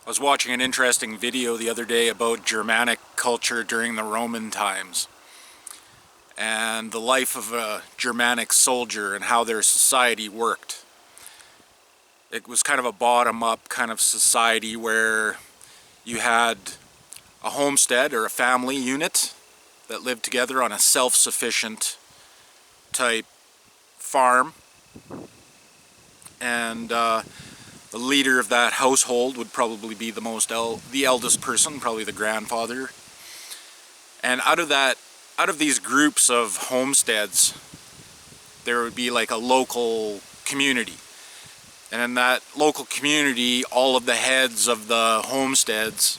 I was watching an interesting video the other day about Germanic culture during the Roman times and the life of a Germanic soldier and how their society worked. It was kind of a bottom-up kind of society where you had a homestead or a family unit that lived together on a self-sufficient type farm, and the leader of that household would probably be the eldest person, probably the grandfather. And out of these groups of homesteads, there would be like a local community. And in that local community, all of the heads of the homesteads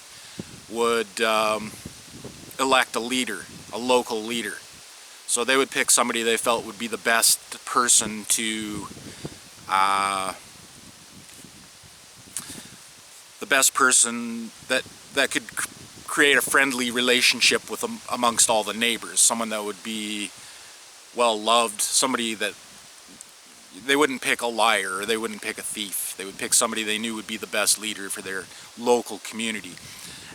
would elect a leader, a local leader. So they would pick somebody they felt would be the best person that could create a friendly relationship with them amongst all the neighbors. Someone that would be well loved, somebody that they wouldn't pick a liar or they wouldn't pick a thief. They would pick somebody they knew would be the best leader for their local community.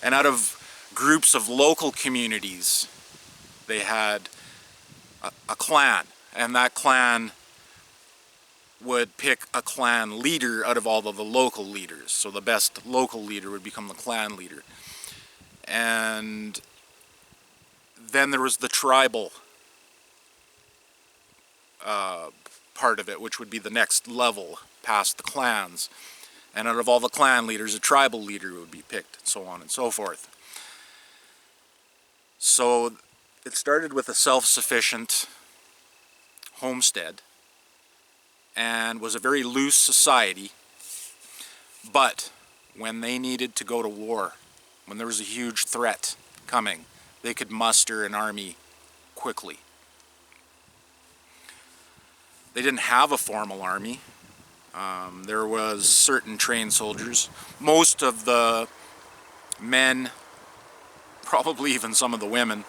And out of groups of local communities, they had a clan, and that clan would pick a clan leader out of all of the local leaders. So the best local leader would become the clan leader. And then there was the tribal part of it, which would be the next level past the clans. And out of all the clan leaders, a tribal leader would be picked, and so on and so forth. So it started with a self-sufficient homestead and was a very loose society, but when they needed to go to war, when there was a huge threat coming, they could muster an army quickly. They didn't have a formal army. There was certain trained soldiers. Most of the men, probably even some of the women,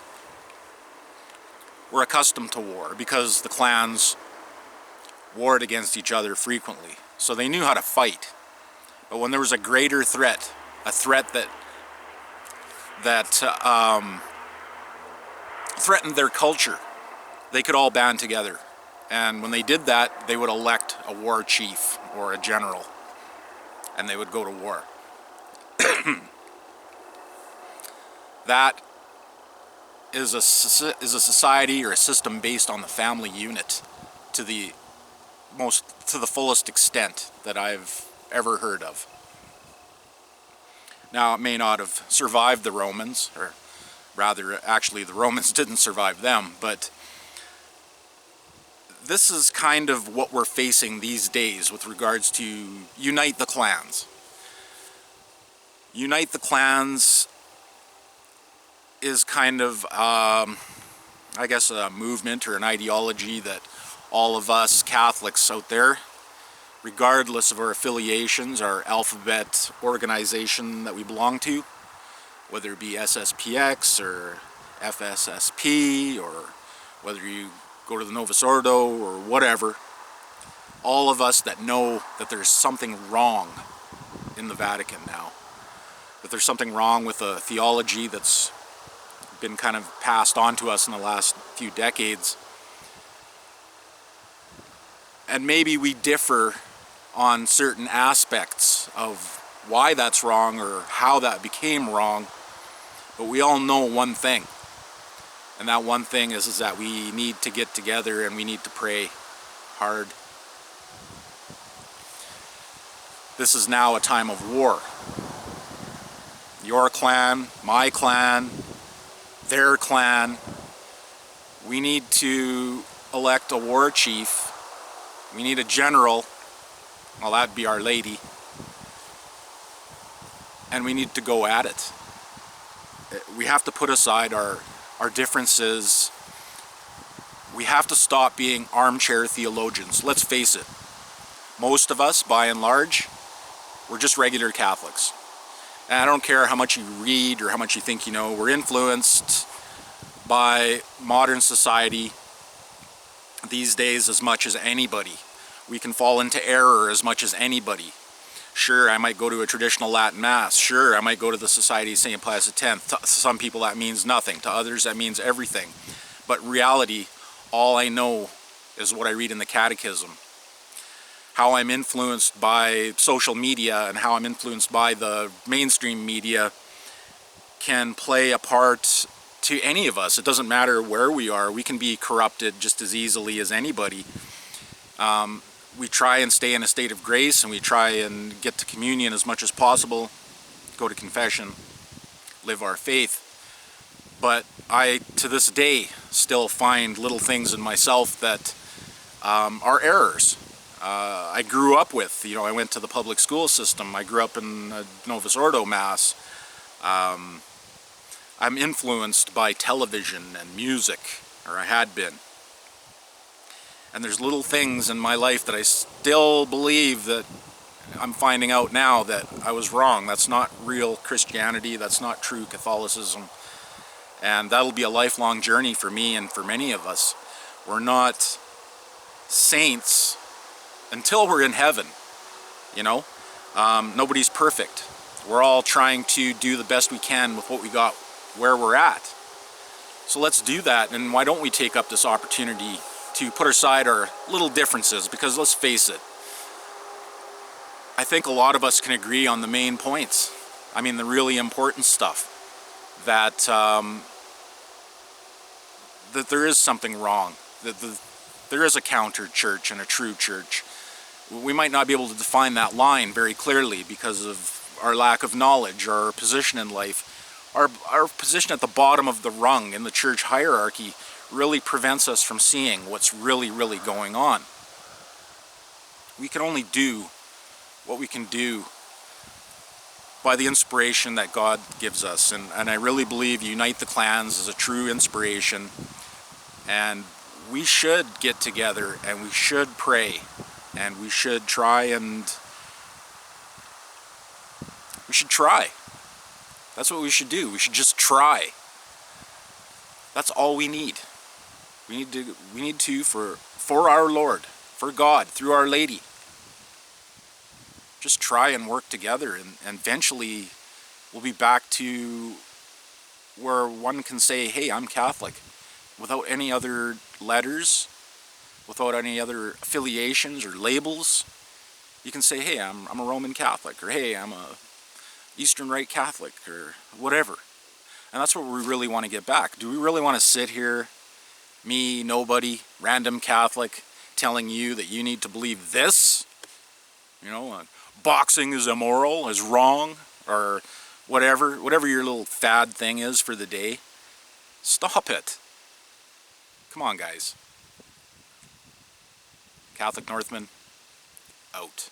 were accustomed to war because the clans warred against each other frequently. So they knew how to fight. But when there was a greater threat, a threat that threatened their culture, they could all band together. And when they did that, they would elect a war chief or a general, and they would go to war. That is a society or a system based on the family unit to the fullest extent that I've ever heard of. Now, it may not have survived the Romans, or rather, actually, the Romans didn't survive them, but this is kind of what we're facing these days with regards to unite the clans. Unite the clans is kind of, I guess, a movement or an ideology that all of us Catholics out there, regardless of our affiliations, our alphabet organization that we belong to, whether it be SSPX or FSSP, or whether you go to the Novus Ordo or whatever, all of us that know that there's something wrong in the Vatican now, that there's something wrong with a theology that's been kind of passed on to us in the last few decades. And maybe we differ on certain aspects of why that's wrong or how that became wrong, but we all know one thing. And that one thing is that we need to get together and we need to pray hard. This is now a time of war. Your clan, my clan, their clan. We need to elect a war chief. We need a general. Well, that'd be Our Lady. And we need to go at it. We have to put aside our differences. We have to stop being armchair theologians. Let's face it. Most of us, by and large, we're just regular Catholics. And I don't care how much you read or how much you think you know. We're influenced by modern society these days as much as anybody. We can fall into error as much as anybody. Sure, I might go to a traditional Latin Mass. Sure, I might go to the Society of St. Pius X. To some people that means nothing. To others that means everything. But reality, all I know is what I read in the Catechism. How I'm influenced by social media and how I'm influenced by the mainstream media can play a part to any of us. It doesn't matter where we are. We can be corrupted just as easily as anybody. We try and stay in a state of grace, and we try and get to communion as much as possible, go to confession, live our faith. But I, to this day, still find little things in myself that are errors. I grew up with, I went to the public school system. I grew up in a Novus Ordo Mass. I'm influenced by television and music, or I had been. And there's little things in my life that I still believe that I'm finding out now that I was wrong. That's not real Christianity. That's not true Catholicism. And that'll be a lifelong journey for me and for many of us. We're not saints until we're in heaven, Nobody's perfect. We're all trying to do the best we can with what we got where we're at. So let's do that, and why don't we take up this opportunity to put aside our little differences, because let's face it, I think a lot of us can agree on the main points. I mean, the really important stuff, that that there is something wrong, that there is a counter church and a true church. We might not be able to define that line very clearly because of our lack of knowledge, or our position in life. Our position at the bottom of the rung in the church hierarchy really prevents us from seeing what's really, really going on. We can only do what we can do by the inspiration that God gives us. And I really believe Unite the Clans is a true inspiration. And we should get together, and we should pray, and we should try That's what we should do. We should just try. That's all we need. We need to for our Lord, for God, through Our Lady. Just try and work together, and eventually we'll be back to where one can say, hey, I'm Catholic, without any other letters, without any other affiliations or labels. You can say, hey, I'm a Roman Catholic, or hey, I'm a Eastern Rite Catholic, or whatever. And that's what we really want to get back. Do we really want to sit here, me, nobody, random Catholic, telling you that you need to believe this? Boxing is immoral, is wrong, or whatever your little fad thing is for the day. Stop it. Come on, guys. Catholic Northman, out.